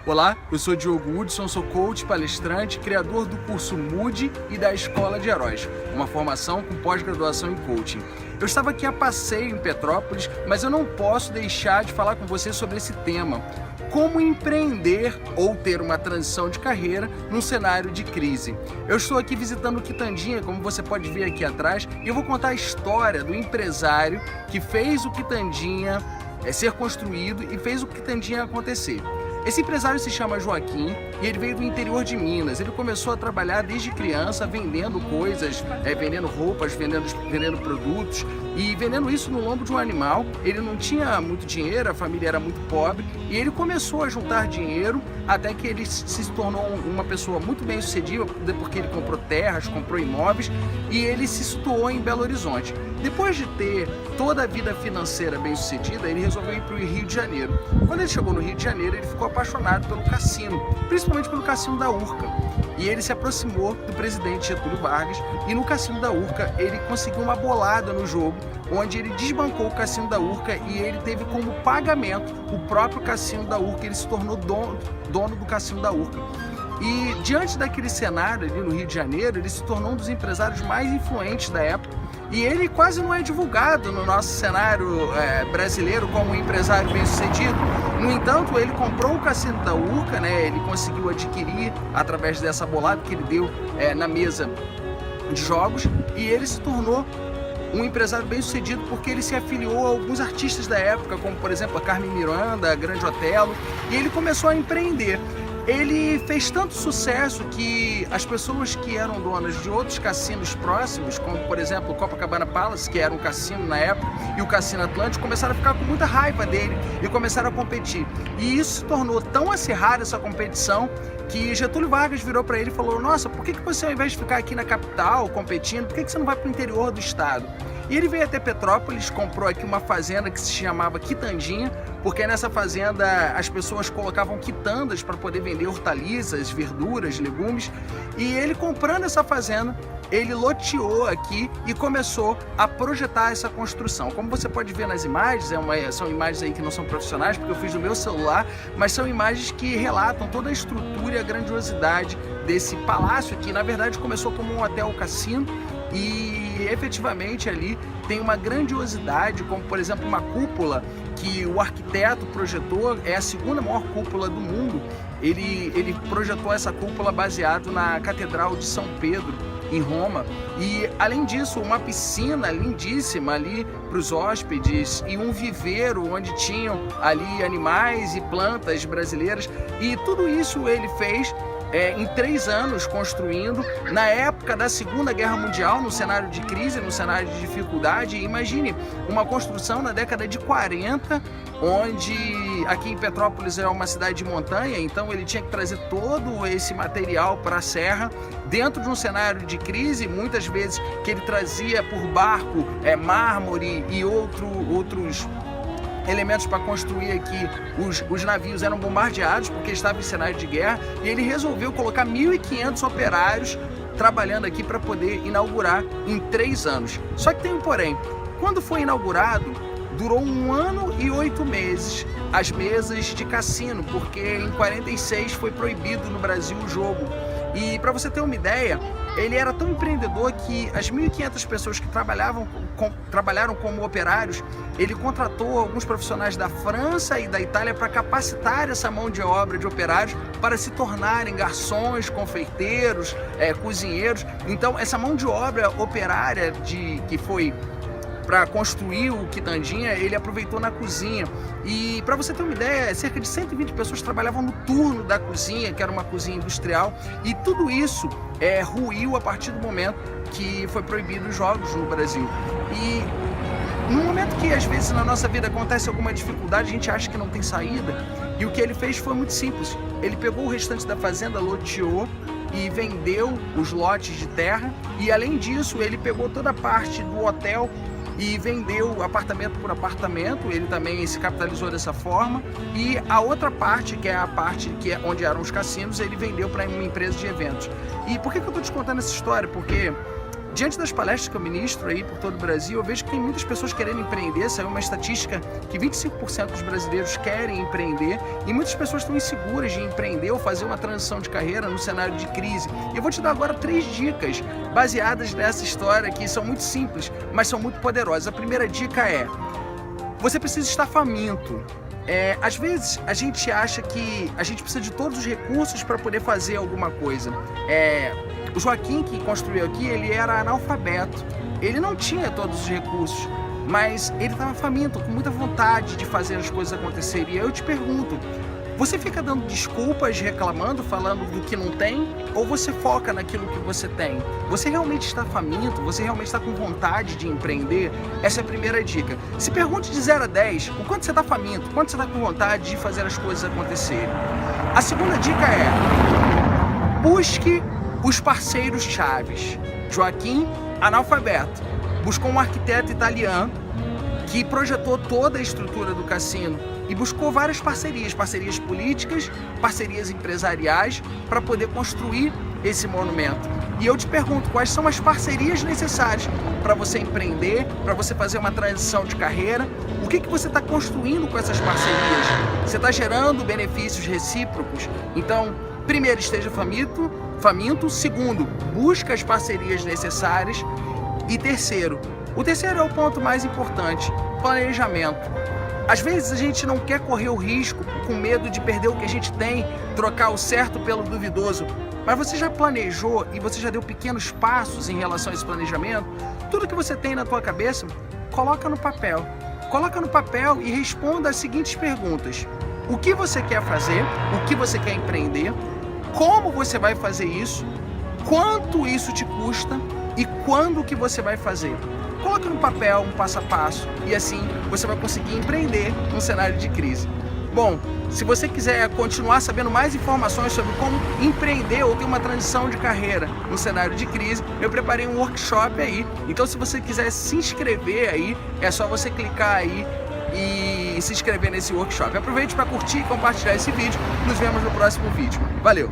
Olá, eu sou Diogo Hudson, sou coach, palestrante, criador do curso Mude e da Escola de Heróis, uma formação com pós-graduação em coaching. Eu estava aqui a passeio em Petrópolis, mas eu não posso deixar de falar com você sobre esse tema. Como empreender ou ter uma transição de carreira num cenário de crise. Eu estou aqui visitando o Quitandinha, como você pode ver aqui atrás, e eu vou contar a história do empresário que fez o Quitandinha ser construído e fez o Quitandinha acontecer. Esse empresário se chama Joaquim e ele veio do interior de Minas. Ele começou a trabalhar desde criança vendendo coisas, vendendo roupas, vendendo produtos e vendendo isso no lombo de um animal. Ele não tinha muito dinheiro, a família era muito pobre e ele começou a juntar dinheiro até que ele se tornou uma pessoa muito bem sucedida, porque ele comprou terras, comprou imóveis e ele se situou em Belo Horizonte. Depois de ter toda a vida financeira bem sucedida, ele resolveu ir para o Rio de Janeiro. Quando ele chegou no Rio de Janeiro, ele ficou apaixonado pelo cassino, principalmente pelo cassino da Urca. E ele se aproximou do presidente Getúlio Vargas e no cassino da Urca ele conseguiu uma bolada no jogo, onde ele desbancou o cassino da Urca e ele teve como pagamento o próprio cassino da Urca. Ele se tornou dono do cassino da Urca. E diante daquele cenário ali no Rio de Janeiro, ele se tornou um dos empresários mais influentes da época. E ele quase não é divulgado no nosso cenário brasileiro como um empresário bem-sucedido. No entanto, ele comprou o cassino da Urca, né? Ele conseguiu adquirir através dessa bolada que ele deu na mesa de jogos e ele se tornou um empresário bem-sucedido porque ele se afiliou a alguns artistas da época, como por exemplo a Carmen Miranda, a Grande Otelo, e ele começou a empreender. Ele fez tanto sucesso que as pessoas que eram donas de outros cassinos próximos, como por exemplo o Copacabana Palace, que era um cassino na época, e o Cassino Atlântico, começaram a ficar com muita raiva dele e começaram a competir. E isso se tornou tão acirrada essa competição que Getúlio Vargas virou para ele e falou: nossa, por que você, ao invés de ficar aqui na capital competindo, por que você não vai para o interior do estado? E ele veio até Petrópolis, comprou aqui uma fazenda que se chamava Quitandinha, porque nessa fazenda as pessoas colocavam quitandas para poder vender hortaliças, verduras, legumes. E ele comprando essa fazenda, ele loteou aqui e começou a projetar essa construção. Como você pode ver nas imagens, são imagens aí que não são profissionais, porque eu fiz no meu celular, mas são imagens que relatam toda a estrutura e a grandiosidade desse palácio que na verdade começou como um hotel cassino e efetivamente ali tem uma grandiosidade, como por exemplo uma cúpula que o arquiteto projetou, é a segunda maior cúpula do mundo. Ele projetou essa cúpula baseado na Catedral de São Pedro, em Roma, e além disso uma piscina lindíssima ali para os hóspedes e um viveiro onde tinham ali animais e plantas brasileiras, e tudo isso ele fez em 3 anos construindo, na época da Segunda Guerra Mundial, no cenário de crise, no cenário de dificuldade. Imagine uma construção na década de 40, onde aqui em Petrópolis é uma cidade de montanha, então ele tinha que trazer todo esse material para a serra, dentro de um cenário de crise, muitas vezes que ele trazia por barco mármore e outros elementos para construir aqui. Os navios eram bombardeados porque estavam em cenário de guerra e ele resolveu colocar 1.500 operários trabalhando aqui para poder inaugurar em 3 anos. Só que tem um porém, quando foi inaugurado, durou 1 ano e 8 meses as mesas de cassino, porque em 46 foi proibido no Brasil o jogo. E para você ter uma ideia, ele era tão empreendedor que as 1.500 pessoas que trabalharam como operários, ele contratou alguns profissionais da França e da Itália para capacitar essa mão de obra de operários para se tornarem garçons, confeiteiros, cozinheiros. Então essa mão de obra operária que foi para construir o Quitandinha, ele aproveitou na cozinha. E para você ter uma ideia, cerca de 120 pessoas trabalhavam no turno da cozinha, que era uma cozinha industrial, e tudo isso ruiu a partir do momento que foi proibido os jogos no Brasil. E no momento que às vezes na nossa vida acontece alguma dificuldade, a gente acha que não tem saída, e o que ele fez foi muito simples. Ele pegou o restante da fazenda, loteou e vendeu os lotes de terra, e além disso ele pegou toda a parte do hotel e vendeu apartamento por apartamento. Ele também se capitalizou dessa forma, e a outra parte, que é a parte onde eram os cassinos, ele vendeu para uma empresa de eventos. E por que eu estou te contando essa história? Porque Diante das palestras que eu ministro aí por todo o Brasil, eu vejo que tem muitas pessoas querendo empreender. Saiu uma estatística que 25% dos brasileiros querem empreender e muitas pessoas estão inseguras de empreender ou fazer uma transição de carreira no cenário de crise. E eu vou te dar agora 3 dicas baseadas nessa história que são muito simples, mas são muito poderosas. A primeira dica é: você precisa estar faminto. Às vezes a gente acha que a gente precisa de todos os recursos para poder fazer alguma coisa. O Joaquim, que construiu aqui, ele era analfabeto, ele não tinha todos os recursos, mas ele estava faminto, com muita vontade de fazer as coisas acontecerem. E aí eu te pergunto, você fica dando desculpas, reclamando, falando do que não tem, ou você foca naquilo que você tem? Você realmente está faminto? Você realmente está com vontade de empreender? Essa é a primeira dica. Se pergunte de 0 a 10, o quanto você está faminto, o quanto você está com vontade de fazer as coisas acontecerem. A segunda dica é: busque os parceiros chaves. Joaquim, analfabeto, buscou um arquiteto italiano que projetou toda a estrutura do cassino e buscou várias parcerias políticas, parcerias empresariais, para poder construir esse monumento. E eu te pergunto, quais são as parcerias necessárias para você empreender, para você fazer uma transição de carreira? O que você está construindo com essas parcerias? Você está gerando benefícios recíprocos? Então, primeiro, esteja faminto. Segundo, busca as parcerias necessárias. E terceiro, o terceiro é o ponto mais importante: planejamento. Às vezes a gente não quer correr o risco com medo de perder o que a gente tem, trocar o certo pelo duvidoso. Mas você já planejou e você já deu pequenos passos em relação a esse planejamento? Tudo que você tem na tua cabeça, coloca no papel. Coloca no papel e responda as seguintes perguntas: o que você quer fazer? O que você quer empreender? Como você vai fazer isso? Quanto isso te custa? E quando que você vai fazer? Coloque no papel um passo a passo e assim você vai conseguir empreender num cenário de crise. Bom, se você quiser continuar sabendo mais informações sobre como empreender ou ter uma transição de carreira no cenário de crise, eu preparei um workshop aí. Então, se você quiser se inscrever aí, é só você clicar aí e se inscrever nesse workshop. Aproveite para curtir e compartilhar esse vídeo. Nos vemos no próximo vídeo. Valeu!